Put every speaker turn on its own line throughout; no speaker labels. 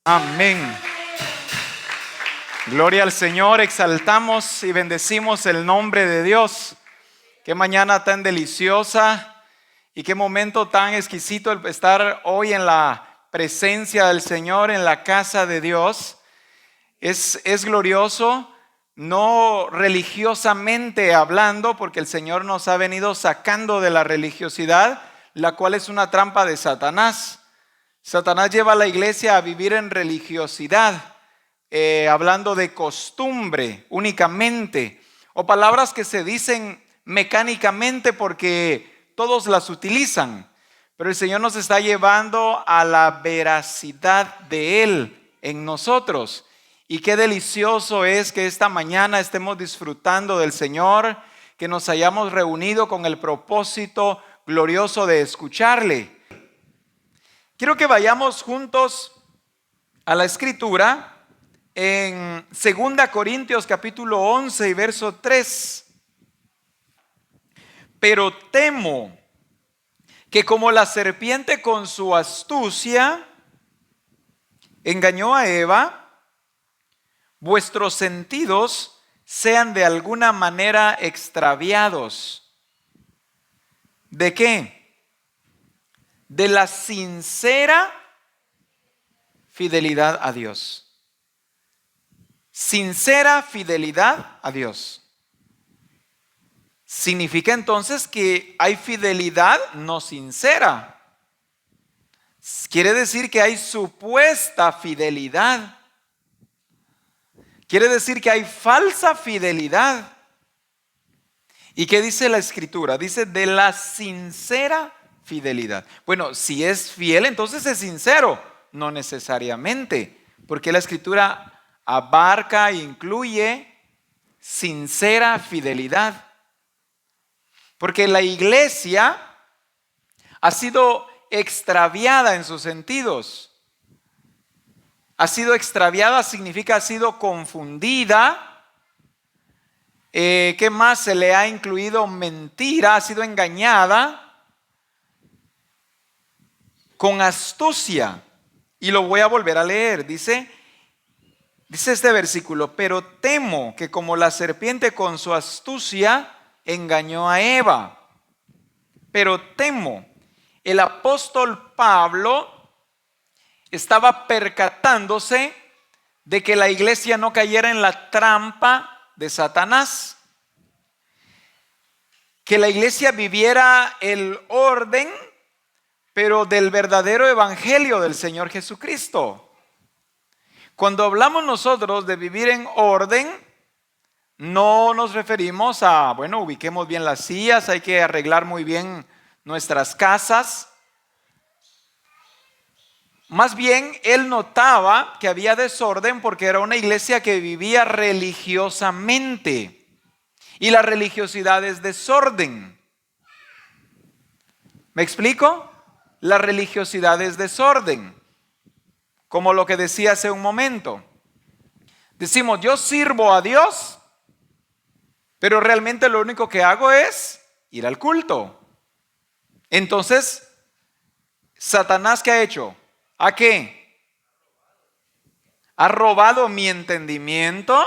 Amén. Gloria al Señor, exaltamos y bendecimos el nombre de Dios. Qué mañana tan deliciosa y qué momento tan exquisito el estar hoy en la presencia del Señor, en la casa de Dios. Es glorioso, no religiosamente hablando, porque el Señor nos ha venido sacando de la religiosidad, la cual es una trampa de Satanás. Satanás lleva a la iglesia a vivir en religiosidad, hablando de costumbre únicamente, o palabras que se dicen mecánicamente porque todos las utilizan. Pero el Señor nos está llevando a la veracidad de Él en nosotros. Y qué delicioso es que esta mañana estemos disfrutando del Señor, que nos hayamos reunido con el propósito glorioso de escucharle. Quiero que vayamos juntos a la Escritura en 2 Corintios capítulo 11 y verso 3. Pero temo que como la serpiente con su astucia engañó a Eva, vuestros sentidos sean de alguna manera extraviados. ¿De qué? De la sincera fidelidad a Dios. Sincera fidelidad a Dios. Significa entonces que hay fidelidad no sincera. Quiere decir que hay supuesta fidelidad. Quiere decir que hay falsa fidelidad. ¿Y qué dice la Escritura? Dice de la sincera fidelidad. Bueno, si es fiel, entonces es sincero. No necesariamente, porque la Escritura abarca e incluye sincera fidelidad. Porque la iglesia ha sido extraviada en sus sentidos. Ha sido extraviada significa ha sido confundida. ¿Qué más? Se le ha incluido mentira, ha sido engañada con astucia. Y lo voy a volver a leer. Dice este versículo: pero temo que como la serpiente con su astucia engañó a Eva. Pero temo. El apóstol Pablo estaba percatándose de que la iglesia no cayera en la trampa de Satanás. Que la iglesia viviera el orden, pero del verdadero evangelio del Señor Jesucristo. Cuando hablamos nosotros de vivir en orden, no nos referimos a, bueno, ubiquemos bien las sillas, hay que arreglar muy bien nuestras casas. Más bien, él notaba que había desorden porque era una iglesia que vivía religiosamente. Y la religiosidad es desorden. ¿Me explico? La religiosidad es desorden. Como lo que decía hace un momento. Decimos, yo sirvo a Dios, pero realmente lo único que hago es ir al culto. Entonces, ¿Satanás qué ha hecho? ¿A qué? Ha robado mi entendimiento,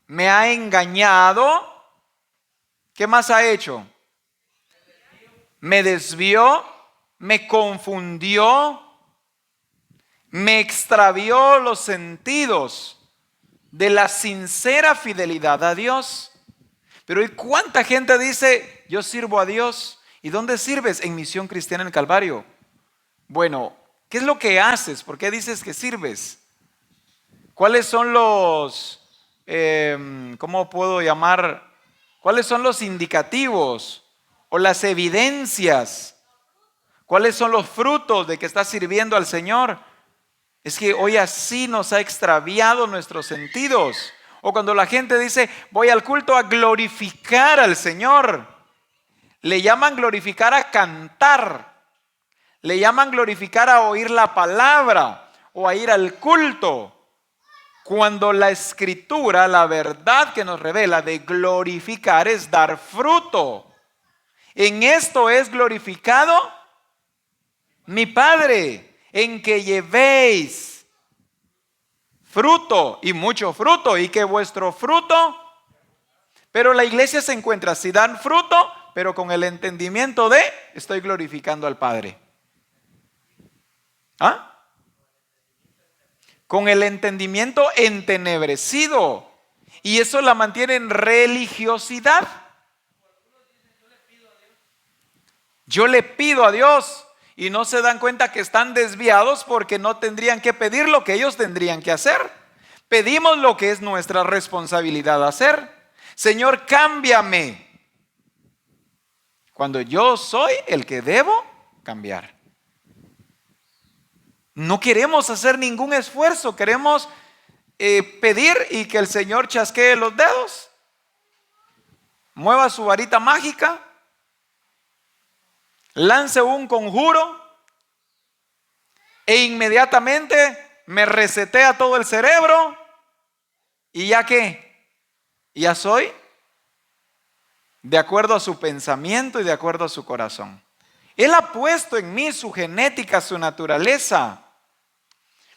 me ha engañado. ¿Qué más ha hecho? Me desvió, me confundió, me extravió los sentidos de la sincera fidelidad a Dios. Pero ¿y cuánta gente dice, yo sirvo a Dios? ¿Y dónde sirves? En Misión Cristiana en el Calvario. Bueno, ¿qué es lo que haces? ¿Por qué dices que sirves? ¿Cuáles son los, cómo puedo llamar? ¿Cuáles son los indicativos o las evidencias? ¿Cuáles son los frutos de que estás sirviendo al Señor? Es que hoy así nos ha extraviado nuestros sentidos. O cuando la gente dice, voy al culto a glorificar al Señor. Le llaman glorificar a cantar. Le llaman glorificar a oír la palabra o a ir al culto. Cuando la Escritura, la verdad que nos revela de glorificar es dar fruto. En esto es glorificado mi Padre, en que llevéis fruto y mucho fruto, y que vuestro fruto, pero la iglesia se encuentra, si dan fruto, pero con el entendimiento de, estoy glorificando al Padre. ¿Ah? Con el entendimiento entenebrecido, y eso la mantiene en religiosidad. Yo le pido a Dios, y no se dan cuenta que están desviados porque no tendrían que pedir lo que ellos tendrían que hacer. Pedimos lo que es nuestra responsabilidad hacer. Señor, cámbiame, cuando yo soy el que debo cambiar. No queremos hacer ningún esfuerzo, queremos pedir y que el Señor chasquee los dedos, mueva su varita mágica, lance un conjuro e inmediatamente me resetea todo el cerebro y ya que, ya soy de acuerdo a su pensamiento y de acuerdo a su corazón. Él ha puesto en mí su genética, su naturaleza,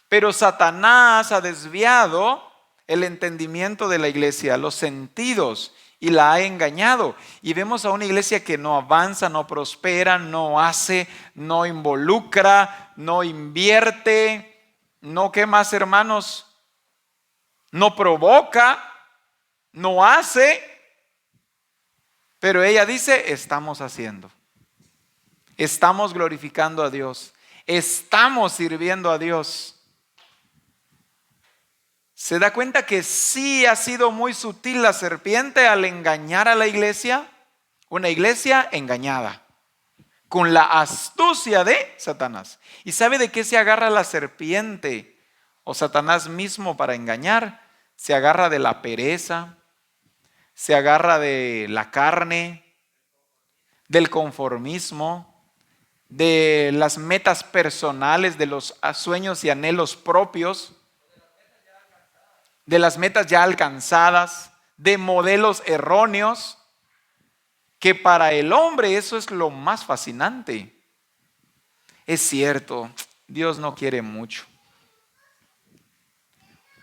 pero Satanás ha desviado el entendimiento de la iglesia, los sentidos, y la ha engañado. Y vemos a una iglesia que no avanza, no prospera, no hace, no involucra, no invierte, no, ¿qué más, hermanos? No provoca, no hace, pero ella dice, estamos haciendo. Estamos glorificando a Dios, estamos sirviendo a Dios. ¿Se da cuenta que sí ha sido muy sutil la serpiente al engañar a la iglesia? Una iglesia engañada, con la astucia de Satanás. ¿Y sabe de qué se agarra la serpiente o Satanás mismo para engañar? Se agarra de la pereza, se agarra de la carne, del conformismo, de las metas personales, de los sueños y anhelos propios, de las metas ya alcanzadas, de modelos erróneos, que para el hombre eso es lo más fascinante. Es cierto, Dios no quiere mucho.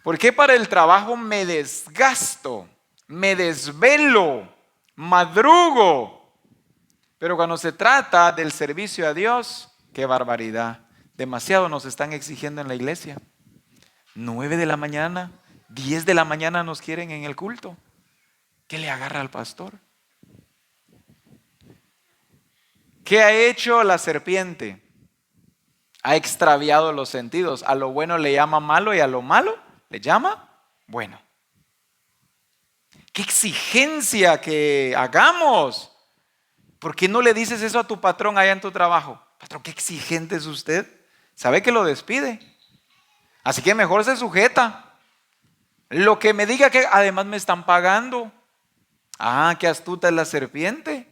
Porque para el trabajo me desgasto, me desvelo, madrugo. Pero cuando se trata del servicio a Dios, qué barbaridad. Demasiado nos están exigiendo en la iglesia. 9 de la mañana, 10 de la mañana nos quieren en el culto. ¿Qué le agarra al pastor? ¿Qué ha hecho la serpiente? Ha extraviado los sentidos. A lo bueno le llama malo y a lo malo le llama bueno. ¡Qué exigencia que hagamos! ¿Por qué no le dices eso a tu patrón allá en tu trabajo? Patrón, qué exigente es usted. Sabe que lo despide. Así que mejor se sujeta. Lo que me diga que además me están pagando. Ah, qué astuta es la serpiente.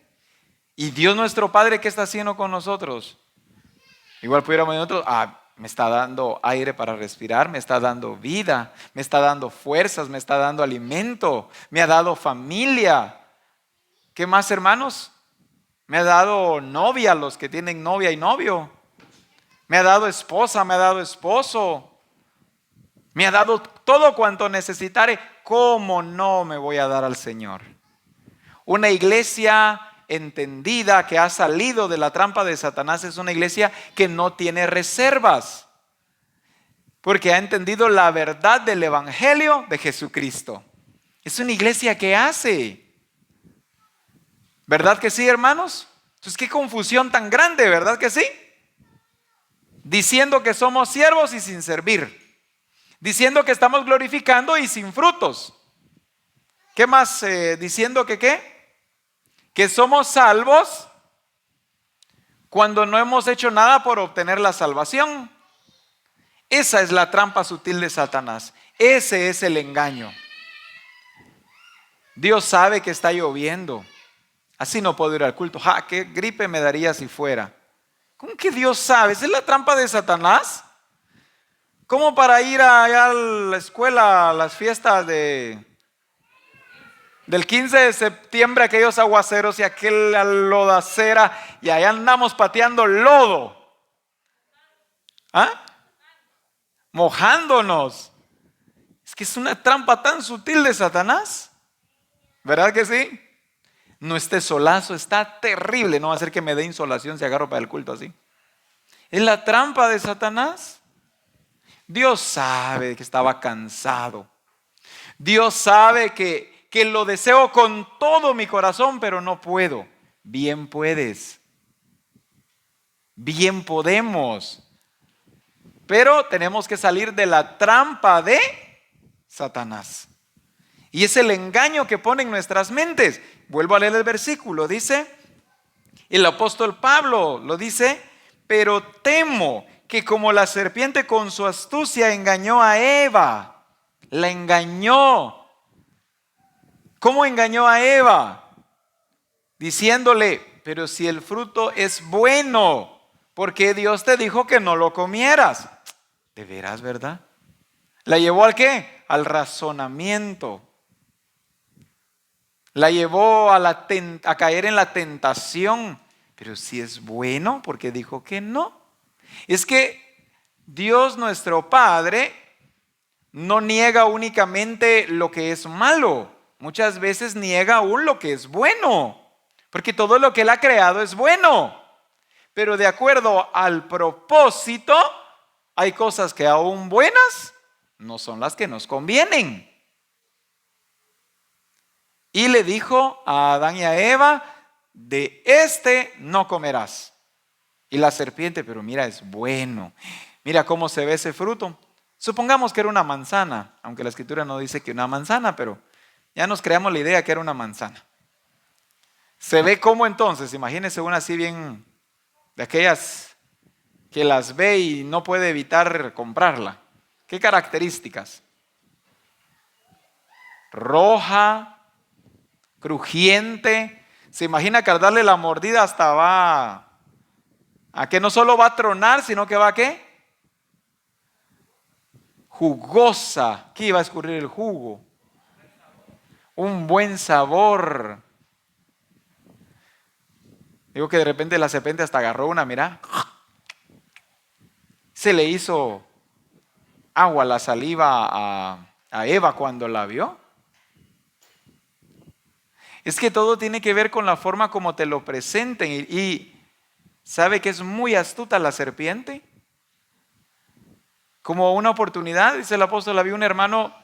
Y Dios nuestro Padre, ¿qué está haciendo con nosotros? Igual pudiéramos nosotros, me está dando aire para respirar, me está dando vida, me está dando fuerzas, me está dando alimento, me ha dado familia. ¿Qué más, hermanos? Me ha dado novia, los que tienen novia y novio. Me ha dado esposa, me ha dado esposo. Me ha dado todo cuanto necesitare. ¿Cómo no me voy a dar al Señor? Una iglesia entendida que ha salido de la trampa de Satanás es una iglesia que no tiene reservas, porque ha entendido la verdad del evangelio de Jesucristo. Es una iglesia que hace. ¿Verdad que sí, hermanos? Entonces, qué confusión tan grande, ¿verdad que sí? Diciendo que somos siervos y sin servir. Diciendo que estamos glorificando y sin frutos. ¿Qué más? Diciendo que ¿qué? Que somos salvos cuando no hemos hecho nada por obtener la salvación. Esa es la trampa sutil de Satanás. Ese es el engaño. Dios sabe que está lloviendo. Así no puedo ir al culto. ¿Qué gripe me daría si fuera? ¿Cómo que Dios sabe? ¿Esa es la trampa de Satanás? ¿Cómo para ir allá a la escuela a las fiestas del 15 de septiembre, aquellos aguaceros y aquella lodacera, y allá andamos pateando lodo? Mojándonos. Es que es una trampa tan sutil de Satanás. ¿Verdad que sí? No, este solazo está terrible. No va a hacer que me dé insolación si agarro para el culto así. Es la trampa de Satanás. Dios sabe que estaba cansado. Dios sabe que lo deseo con todo mi corazón, pero no puedo. Bien puedes. Bien podemos. Pero tenemos que salir de la trampa de Satanás. Y es el engaño que pone en nuestras mentes. Vuelvo a leer el versículo. Dice, el apóstol Pablo lo dice, pero temo que como la serpiente con su astucia engañó a Eva. La engañó. ¿Cómo engañó a Eva? Diciéndole, pero si el fruto es bueno, ¿por qué Dios te dijo que no lo comieras? ¿De veras, verdad? ¿La llevó al qué? Al razonamiento. La llevó a caer en la tentación. Pero si es bueno, ¿por qué dijo que no? Es que Dios nuestro Padre no niega únicamente lo que es malo. Muchas veces niega aún lo que es bueno. Porque todo lo que Él ha creado es bueno. Pero de acuerdo al propósito, hay cosas que aún buenas no son las que nos convienen. Y le dijo a Adán y a Eva, de este no comerás. Y la serpiente, pero mira, es bueno. Mira cómo se ve ese fruto. Supongamos que era una manzana, aunque la escritura no dice que una manzana, pero ya nos creamos la idea que era una manzana. Se ve como entonces, imagínense una así bien, de aquellas que las ve y no puede evitar comprarla. ¿Qué características? Roja, crujiente. Se imagina que al darle la mordida hasta va a que no solo va a tronar, sino que va a ¿qué? Jugosa. ¿Qué iba a escurrir el jugo? Un buen sabor. Digo que de repente la serpiente hasta agarró una, mira. Se le hizo agua la saliva a Eva cuando la vio. Es que todo tiene que ver con la forma como te lo presenten. Y ¿sabe que es muy astuta la serpiente? Como una oportunidad, dice el apóstol, había un hermano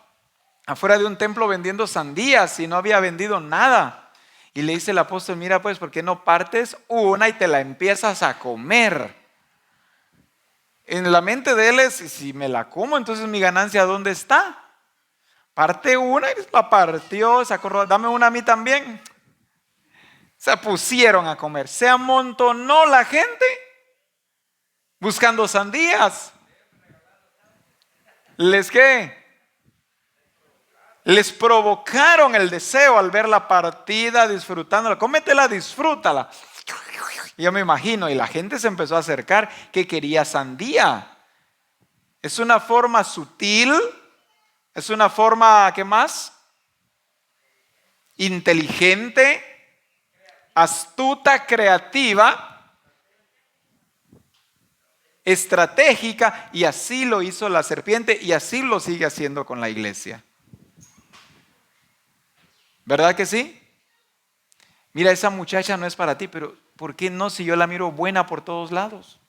afuera de un templo vendiendo sandías y no había vendido nada. Y le dice el apóstol, mira pues, ¿por qué no partes una y te la empiezas a comer? En la mente de él es, si me la como, entonces mi ganancia, ¿dónde está? Parte una y la partió, sacó, dame una a mí también. Se pusieron a comer, se amontonó la gente buscando sandías. ¿Qué? Les provocaron el deseo al ver la partida, disfrutándola. Cómetela, disfrútala. Yo me imagino, y la gente se empezó a acercar que quería sandía. Es una forma sutil, es una forma, ¿qué más? Inteligente, astuta, creativa, estratégica, y así lo hizo la serpiente y así lo sigue haciendo con la iglesia. ¿Verdad que sí? Mira, esa muchacha no es para ti, pero ¿por qué no si yo la miro buena por todos lados?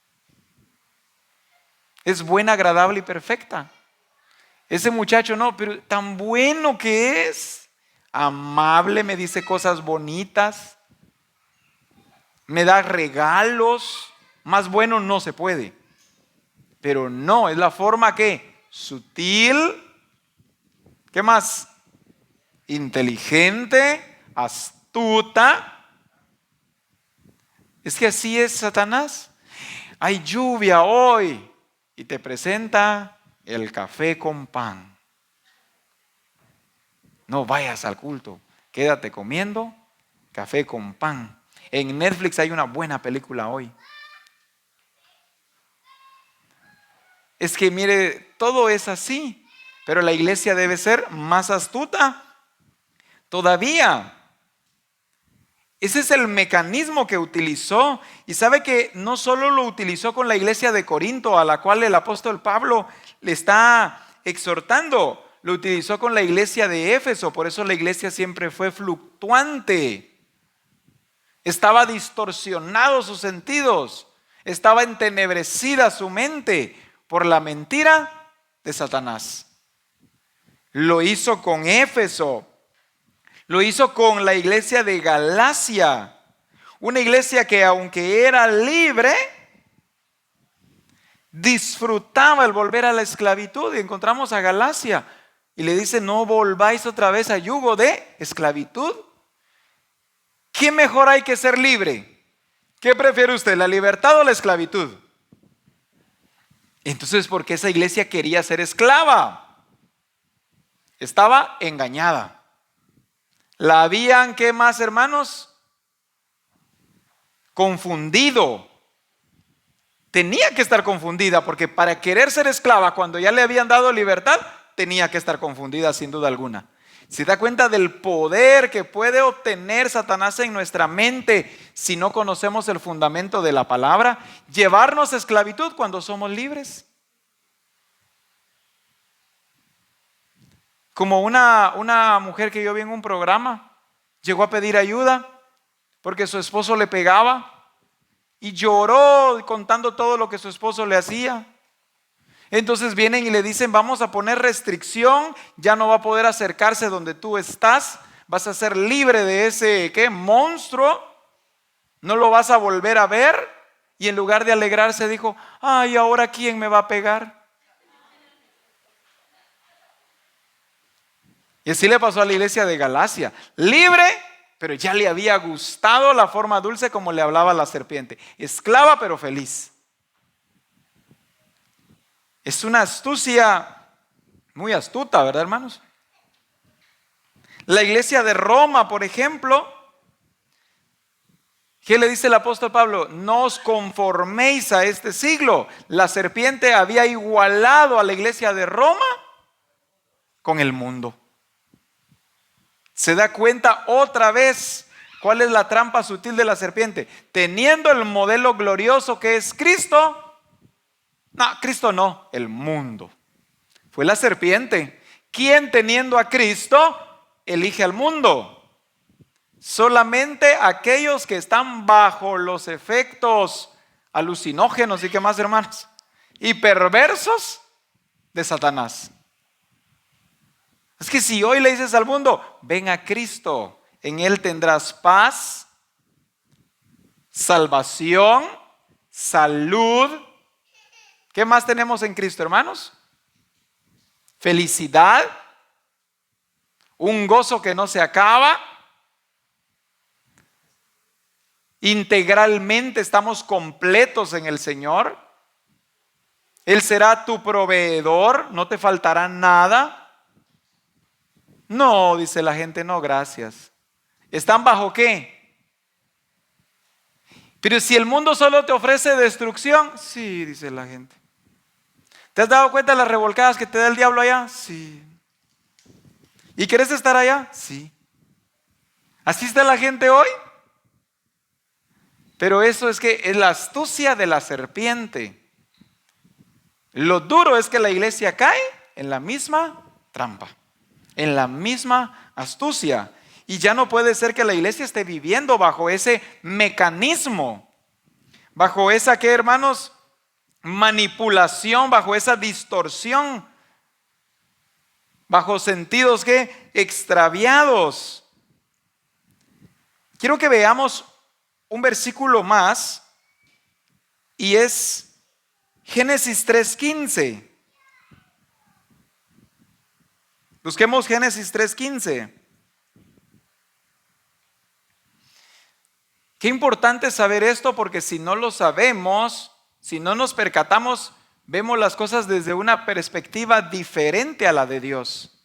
Es buena, agradable y perfecta. Ese muchacho no, pero tan bueno que es. Amable, me dice cosas bonitas. Me da regalos. Más bueno no se puede. Pero no, es la forma que sutil. ¿Qué más? Inteligente, astuta. Es que así es Satanás. Hay lluvia hoy y te presenta el café con pan. No vayas al culto, quédate comiendo café con pan. En Netflix hay una buena película hoy. Es que mire, todo es así, pero la iglesia debe ser más astuta todavía. Ese es el mecanismo que utilizó. Y sabe que no solo lo utilizó con la iglesia de Corinto, a la cual el apóstol Pablo le está exhortando. lo utilizó con la iglesia de Éfeso, por eso la iglesia siempre fue fluctuante. Estaba distorsionado sus sentidos, estaba entenebrecida su mente por la mentira de Satanás. Lo hizo con Éfeso, lo hizo con la iglesia de Galacia, una iglesia que aunque era libre, disfrutaba el volver a la esclavitud. Y encontramos a Galacia y le dice: no volváis otra vez a yugo de esclavitud. ¿Qué mejor hay que ser libre? ¿Qué prefiere usted, la libertad o la esclavitud? Entonces, ¿por qué esa iglesia quería ser esclava? Estaba engañada. La habían, ¿qué más, hermanos? Confundido. Tenía que estar confundida, porque para querer ser esclava cuando ya le habían dado libertad, tenía que estar confundida sin duda alguna. ¿Se da cuenta del poder que puede obtener Satanás en nuestra mente si no conocemos el fundamento de la palabra? Llevarnos a esclavitud cuando somos libres. Como una mujer que yo vi en un programa, llegó a pedir ayuda porque su esposo le pegaba y lloró contando todo lo que su esposo le hacía. Entonces vienen y le dicen: vamos a poner restricción, ya no va a poder acercarse donde tú estás, vas a ser libre de ese monstruo, no lo vas a volver a ver. Y en lugar de alegrarse dijo: ay, ¿ahora quién me va a pegar? Y así le pasó a la iglesia de Galacia, libre, pero ya le había gustado la forma dulce como le hablaba la serpiente, esclava pero feliz. Es una astucia muy astuta, ¿verdad, hermanos? La iglesia de Roma, por ejemplo, ¿qué le dice el apóstol Pablo? No os conforméis a este siglo. La serpiente había igualado a la iglesia de Roma con el mundo. ¿Se da cuenta otra vez cuál es la trampa sutil de la serpiente? Teniendo el modelo glorioso que es Cristo. No, Cristo no, el mundo. Fue la serpiente quien, teniendo a Cristo, elige al mundo. Solamente aquellos que están bajo los efectos alucinógenos y qué más, hermanos, y perversos de Satanás. Es que si hoy le dices al mundo: ven a Cristo, en Él tendrás paz, salvación, salud. ¿Qué más tenemos en Cristo, hermanos? Felicidad, un gozo que no se acaba. Integralmente estamos completos en el Señor. Él será tu proveedor, no te faltará nada. No, dice la gente, no, gracias. ¿Están bajo qué? Pero si el mundo solo te ofrece destrucción, sí, dice la gente. ¿Te has dado cuenta de las revolcadas que te da el diablo allá? Sí. ¿Y quieres estar allá? Sí. ¿Así está la gente hoy? Pero eso es que es la astucia de la serpiente. Lo duro es que la iglesia cae en la misma trampa, en la misma astucia. Y ya no puede ser que la iglesia esté viviendo bajo ese mecanismo, bajo esa, ¿qué, hermanos? Manipulación, bajo esa distorsión, bajo sentidos que extraviados. Quiero que veamos un versículo más y es Génesis 3:15. Busquemos Génesis 3:15. Qué importante saber esto, porque si no lo sabemos, si no nos percatamos, vemos las cosas desde una perspectiva diferente a la de Dios.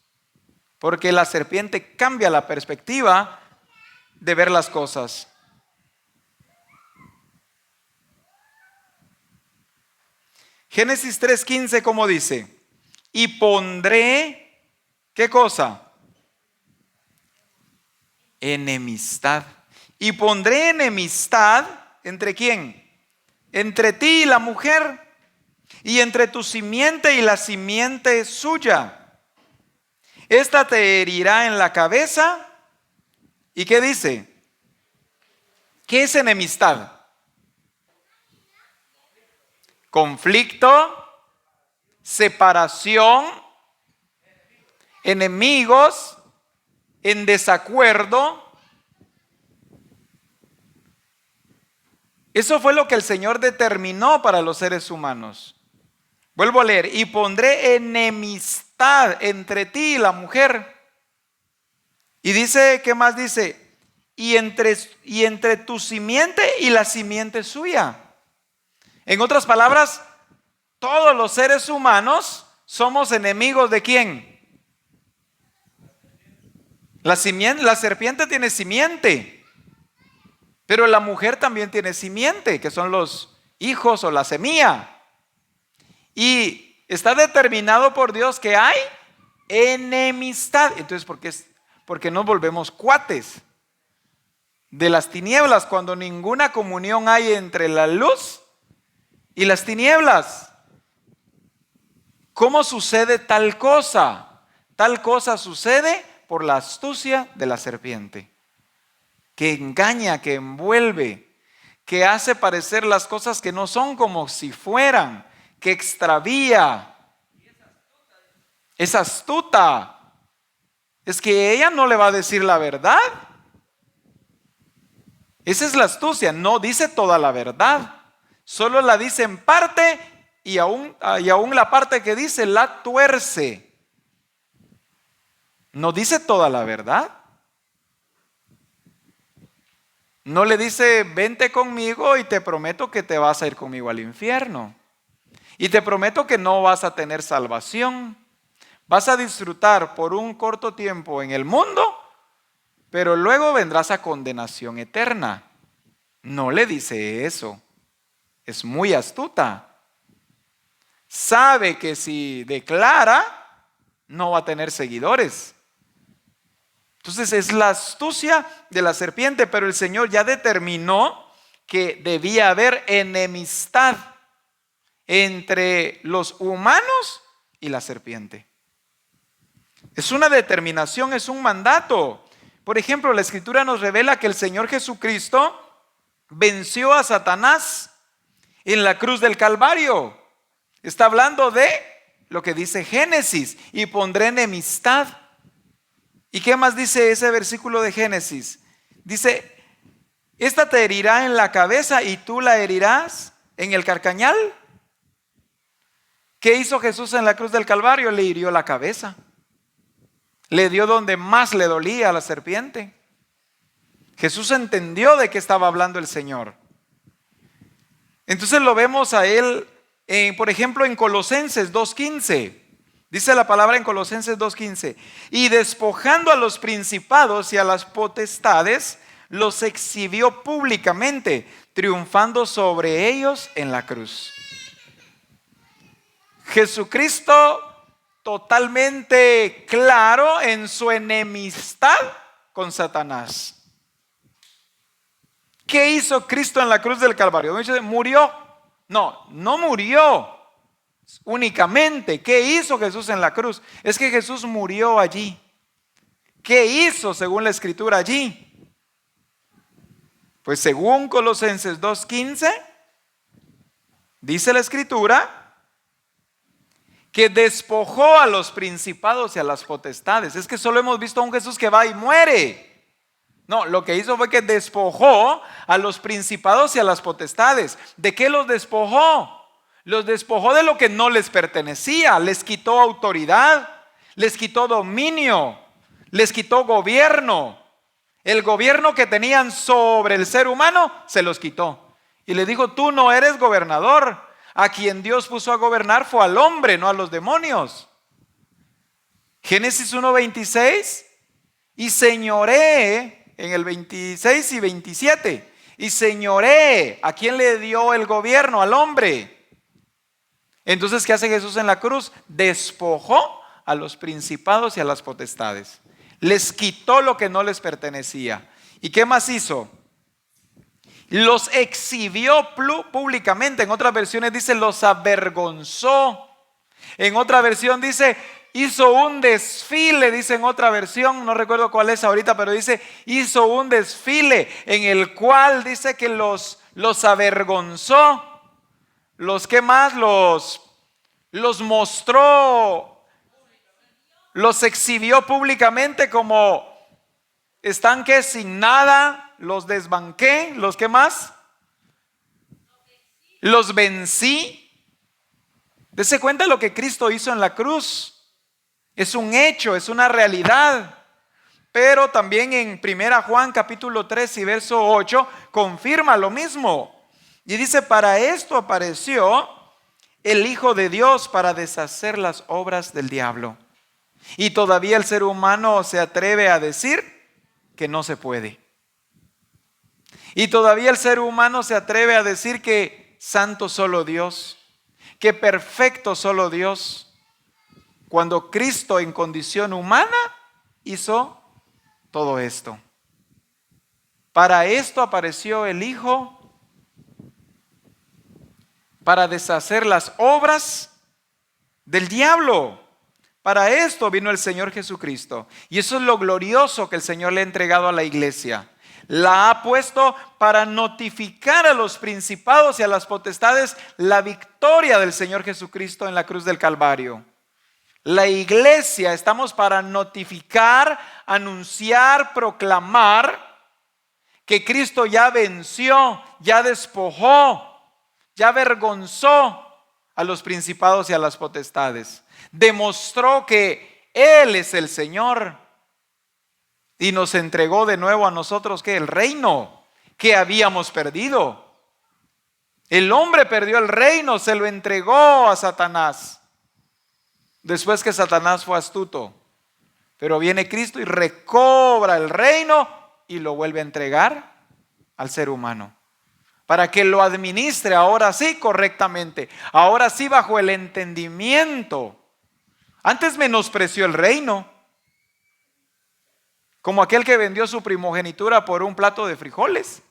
Porque la serpiente cambia la perspectiva de ver las cosas. Génesis 3:15, ¿cómo dice? Y pondré, ¿qué cosa? Enemistad. Y pondré enemistad, ¿entre quién? Entre ti y la mujer, y entre tu simiente y la simiente suya. Esta te herirá en la cabeza. ¿Y qué dice? ¿Qué es enemistad? Conflicto, separación, enemigos, en desacuerdo. Eso fue lo que el Señor determinó para los seres humanos. Vuelvo a leer: y pondré enemistad entre ti y la mujer. Y dice, ¿qué más dice? Y entre tu simiente y la simiente suya. En otras palabras, todos los seres humanos somos enemigos ¿de quién? La serpiente tiene simiente, pero la mujer también tiene simiente, que son los hijos o la semilla. Y está determinado por Dios que hay enemistad. Entonces, ¿por qué nos volvemos cuates de las tinieblas cuando ninguna comunión hay entre la luz y las tinieblas? ¿Cómo sucede tal cosa? Tal cosa sucede por la astucia de la serpiente, que engaña, que envuelve, que hace parecer las cosas que no son como si fueran, que extravía. Es astuta. Es que ella no le va a decir la verdad. Esa es la astucia. No dice toda la verdad, solo la dice en parte, y aún la parte que dice la tuerce. No dice toda la verdad. No le dice: vente conmigo y te prometo que te vas a ir conmigo al infierno. Y te prometo que no vas a tener salvación. Vas a disfrutar por un corto tiempo en el mundo, pero luego vendrás a condenación eterna. No le dice eso. Es muy astuta. Sabe que si declara, no va a tener seguidores. Entonces es la astucia de la serpiente, pero el Señor ya determinó que debía haber enemistad entre los humanos y la serpiente. Es una determinación, es un mandato. Por ejemplo, la Escritura nos revela que el Señor Jesucristo venció a Satanás en la cruz del Calvario. Está hablando de lo que dice Génesis: y pondré enemistad. ¿Y qué más dice ese versículo de Génesis? Dice: esta te herirá en la cabeza y tú la herirás en el carcañal. ¿Qué hizo Jesús en la cruz del Calvario? Le hirió la cabeza. Le dio donde más le dolía a la serpiente. Jesús entendió de qué estaba hablando el Señor. Entonces lo vemos a él, por ejemplo, en Colosenses 2:15. Dice la palabra en Colosenses 2:15: y despojando a los principados y a las potestades, los exhibió públicamente, triunfando sobre ellos en la cruz. Jesucristo totalmente claro en su enemistad con Satanás. ¿Qué hizo Cristo en la cruz del Calvario? ¿Murió? No murió únicamente. ¿Qué hizo Jesús en la cruz? Es que Jesús murió allí. ¿Qué hizo según la Escritura allí? Pues según Colosenses 2:15, dice la Escritura que despojó a los principados y a las potestades. Es que solo hemos visto a un Jesús que va y muere. No, lo que hizo fue que despojó a los principados y a las potestades. ¿De qué los despojó? Los despojó de lo que no les pertenecía. Les quitó autoridad, les quitó dominio, les quitó gobierno. El gobierno que tenían sobre el ser humano se los quitó. Y le dijo: tú no eres gobernador. A quien Dios puso a gobernar fue al hombre, no a los demonios. Génesis 1:26: y señoré, en el 26 y 27, y señoré. ¿A quién le dio el gobierno? Al hombre. Entonces, ¿qué hace Jesús en la cruz? Despojó a los principados y a las potestades. Les quitó lo que no les pertenecía. ¿Y qué más hizo? Los exhibió públicamente. En otras versiones dice: los avergonzó. En otra versión dice: hizo un desfile, dice en otra versión, no recuerdo cuál es ahorita, pero dice, hizo un desfile en el cual dice que los avergonzó, ¿qué más? Los mostró, los exhibió públicamente como están que sin nada, los desbanqué, ¿qué más? Los vencí. Dese cuenta lo que Cristo hizo en la cruz. Es un hecho, es una realidad. Pero también en 1 Juan capítulo 3 y verso 8 confirma lo mismo. Y dice, para esto apareció el Hijo de Dios, para deshacer las obras del diablo. Y todavía el ser humano se atreve a decir que no se puede. Y todavía el ser humano se atreve a decir que santo solo Dios, que perfecto solo Dios, cuando Cristo en condición humana hizo todo esto. Para esto apareció el Hijo, para deshacer las obras del diablo. Para esto vino el Señor Jesucristo. Y eso es lo glorioso que el Señor le ha entregado a la iglesia. La ha puesto para notificar a los principados y a las potestades la victoria del Señor Jesucristo en la cruz del Calvario. La iglesia estamos para notificar, anunciar, proclamar que Cristo ya venció, ya despojó, ya avergonzó a los principados y a las potestades. Demostró que Él es el Señor y nos entregó de nuevo a nosotros que el reino que habíamos perdido. El hombre perdió el reino, se lo entregó a Satanás. Después que Satanás fue astuto, pero viene Cristo y recobra el reino y lo vuelve a entregar al ser humano, para que lo administre ahora sí correctamente, ahora sí bajo el entendimiento. Antes menospreció el reino, como aquel que vendió su primogenitura por un plato de frijoles.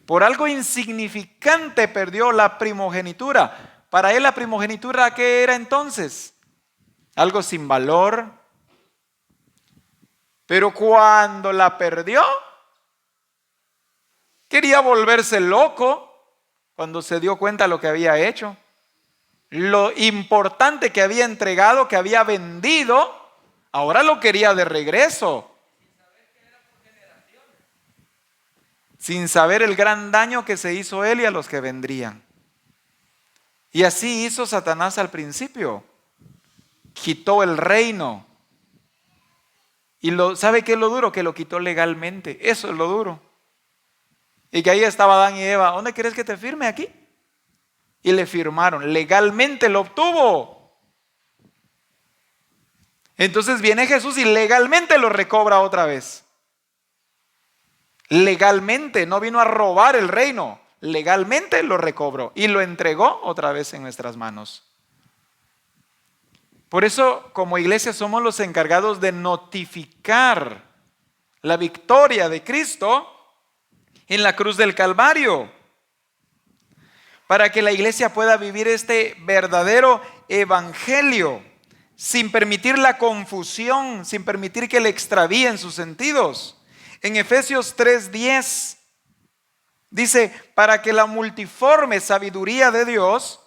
Por algo insignificante perdió la primogenitura. Para él la primogenitura, ¿qué era entonces? Algo sin valor. Pero cuando la perdió, quería volverse loco cuando se dio cuenta de lo que había hecho. Lo importante que había entregado, que había vendido, ahora lo quería de regreso. Sin saber el gran daño que se hizo él y a los que vendrían. Y así hizo Satanás al principio. Quitó el reino. Y ¿sabe qué es lo duro? Que lo quitó legalmente. Eso es lo duro. Y que ahí estaba Adán y Eva. ¿Dónde quieres que te firme? Aquí. Y le firmaron. Legalmente lo obtuvo. Entonces viene Jesús y legalmente lo recobra otra vez. Legalmente. No vino a robar el reino. Legalmente lo recobró y lo entregó otra vez en nuestras manos. Por eso, como iglesia, somos los encargados de notificar la victoria de Cristo en la cruz del Calvario, para que la iglesia pueda vivir este verdadero evangelio sin permitir la confusión, sin permitir que le extravíen sus sentidos. En Efesios 3:10 dice, para que la multiforme sabiduría de Dios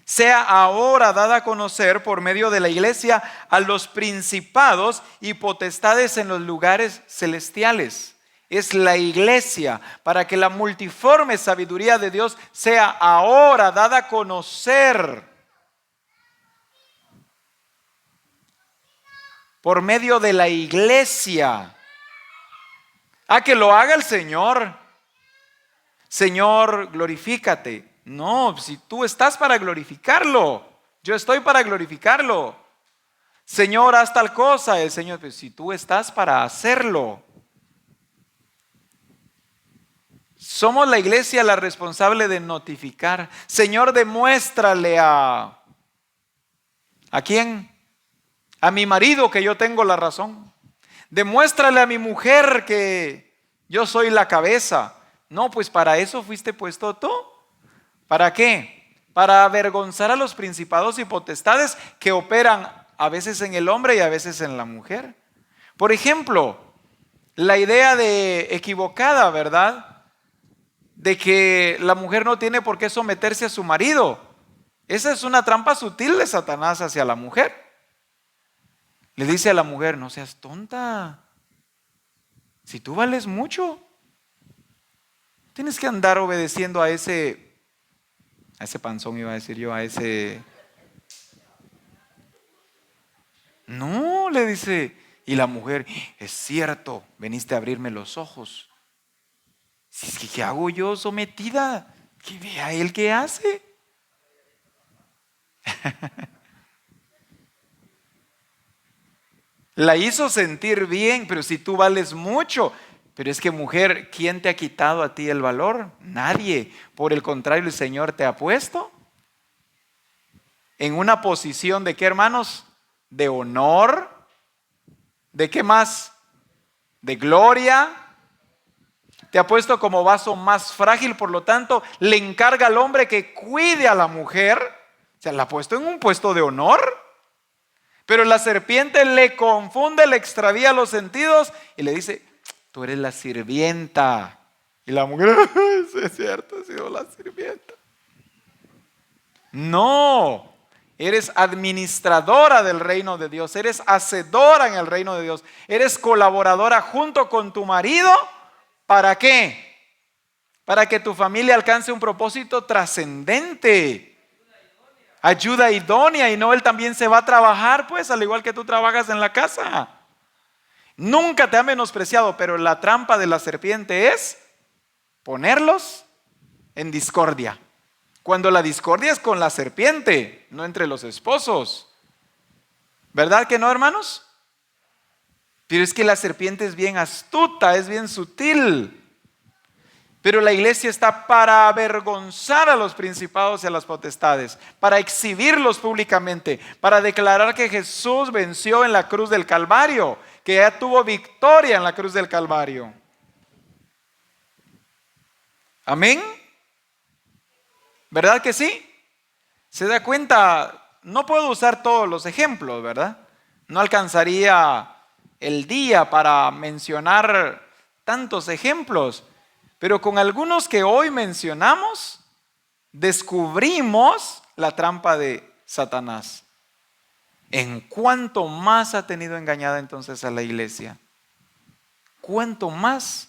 sea ahora dada a conocer por medio de la iglesia a los principados y potestades en los lugares celestiales. Es la iglesia, para que la multiforme sabiduría de Dios sea ahora dada a conocer por medio de la iglesia. Que lo haga el Señor. Señor, glorifícate. No, si tú estás para glorificarlo, yo estoy para glorificarlo. Señor, haz tal cosa. El Señor, pues si tú estás para hacerlo. Somos la iglesia la responsable de notificar. Señor, demuéstrale ¿a quién? A mi marido que yo tengo la razón. Demuéstrale a mi mujer que yo soy la cabeza. No, pues para eso fuiste puesto tú. ¿Para qué? para avergonzar a los principados y potestades que operan a veces en el hombre y a veces en la mujer. Por ejemplo, la idea equivocada, ¿verdad?, de que la mujer no tiene por qué someterse a su marido. Esa es una trampa sutil de Satanás hacia la mujer. Le dice a la mujer: no seas tonta, si tú vales mucho, tienes que andar obedeciendo a ese panzón, iba a decir yo, No, le dice. Y la mujer: es cierto, veniste a abrirme los ojos. Si es que, ¿qué hago yo sometida? Que vea él qué hace. La hizo sentir bien, pero si tú vales mucho. Pero es que, mujer, ¿quién te ha quitado a ti el valor? Nadie. Por el contrario, el Señor te ha puesto en una posición de ¿qué, hermanos? De honor. ¿De qué más? De gloria. Te ha puesto como vaso más frágil, por lo tanto, le encarga al hombre que cuide a la mujer. O sea, la ha puesto en un puesto de honor. Pero la serpiente le confunde, le extravía los sentidos y le dice: tú eres la sirvienta. Y la mujer: sí, es cierto, he sido la sirvienta. No, eres administradora del reino de Dios, eres hacedora en el reino de Dios, eres colaboradora junto con tu marido. ¿Para qué? Para que tu familia alcance un propósito trascendente. Ayuda idónea, y no él también se va a trabajar, pues, al igual que tú trabajas en la casa. Nunca te ha menospreciado, pero la trampa de la serpiente es ponerlos en discordia. Cuando la discordia es con la serpiente, no entre los esposos. ¿Verdad que no, hermanos? Pero es que la serpiente es bien astuta, es bien sutil. Pero la iglesia está para avergonzar a los principados y a las potestades, para exhibirlos públicamente, para declarar que Jesús venció en la cruz del Calvario, que ya tuvo victoria en la cruz del Calvario. Amén. ¿Verdad que sí? Se da cuenta, no puedo usar todos los ejemplos, ¿verdad? No alcanzaría el día para mencionar tantos ejemplos. Pero con algunos que hoy mencionamos, descubrimos la trampa de Satanás. ¿En cuánto más ha tenido engañada entonces a la iglesia? ¿Cuánto más?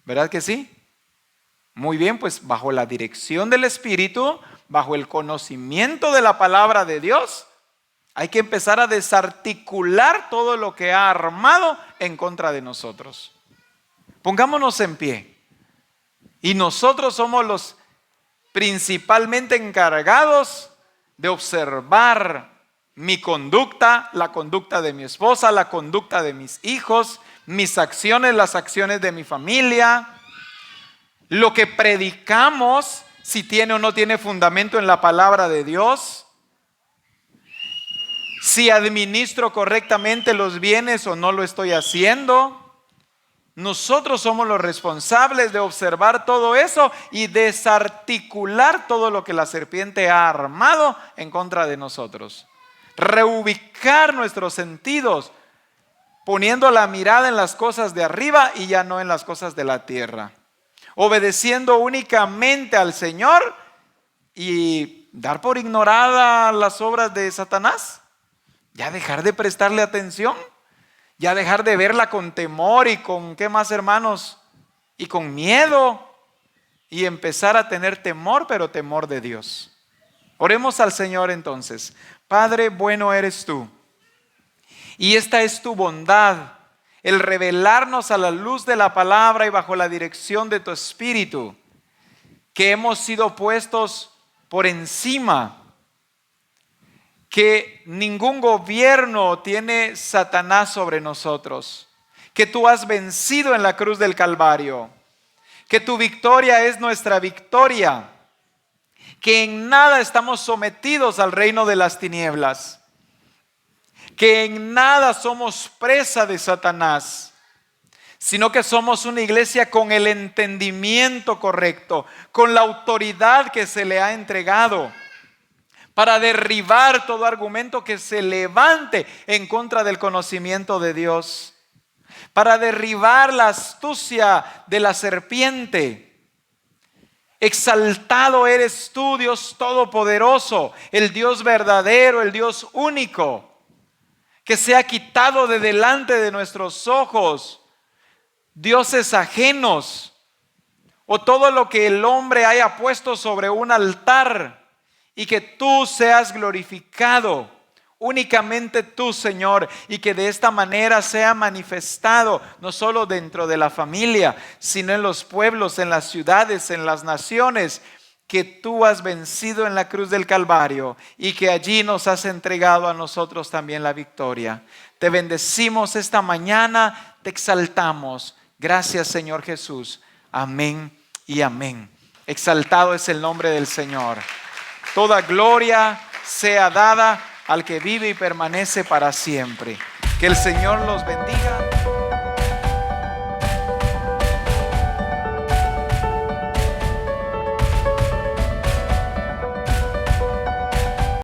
¿Verdad que sí? Muy bien, pues bajo la dirección del Espíritu, bajo el conocimiento de la palabra de Dios, hay que empezar a desarticular todo lo que ha armado en contra de nosotros. Pongámonos en pie. Y nosotros somos los principalmente encargados de observar mi conducta, la conducta de mi esposa, la conducta de mis hijos, mis acciones, las acciones de mi familia, lo que predicamos, si tiene o no tiene fundamento en la palabra de Dios, si administro correctamente los bienes o no lo estoy haciendo. Nosotros somos los responsables de observar todo eso y desarticular todo lo que la serpiente ha armado en contra de nosotros. Reubicar nuestros sentidos, poniendo la mirada en las cosas de arriba y ya no en las cosas de la tierra. Obedeciendo únicamente al Señor y dar por ignorada las obras de Satanás. Ya dejar de prestarle atención. Ya dejar de verla con temor y con, ¿qué más, hermanos? Y con miedo. Y empezar a tener temor, pero temor de Dios. Oremos al Señor entonces. Padre, bueno eres tú. Y esta es tu bondad, el revelarnos a la luz de la palabra y bajo la dirección de tu Espíritu, que hemos sido puestos por encima, que ningún gobierno tiene Satanás sobre nosotros, que tú has vencido en la cruz del Calvario, que tu victoria es nuestra victoria, que en nada estamos sometidos al reino de las tinieblas, que en nada somos presa de Satanás, sino que somos una iglesia con el entendimiento correcto, con la autoridad que se le ha entregado, para derribar todo argumento que se levante en contra del conocimiento de Dios, para derribar la astucia de la serpiente. Exaltado eres tú, Dios Todopoderoso, el Dios verdadero, el Dios único, que se ha quitado de delante de nuestros ojos dioses ajenos o todo lo que el hombre haya puesto sobre un altar, y que tú seas glorificado, únicamente tú, Señor, y que de esta manera sea manifestado no solo dentro de la familia, sino en los pueblos, en las ciudades, en las naciones, que tú has vencido en la cruz del Calvario y que allí nos has entregado a nosotros también la victoria. Te bendecimos esta mañana, te exaltamos. Gracias, Señor Jesús. Amén y amén. Exaltado es el nombre del Señor. Toda gloria sea dada al que vive y permanece para siempre. Que el Señor los bendiga.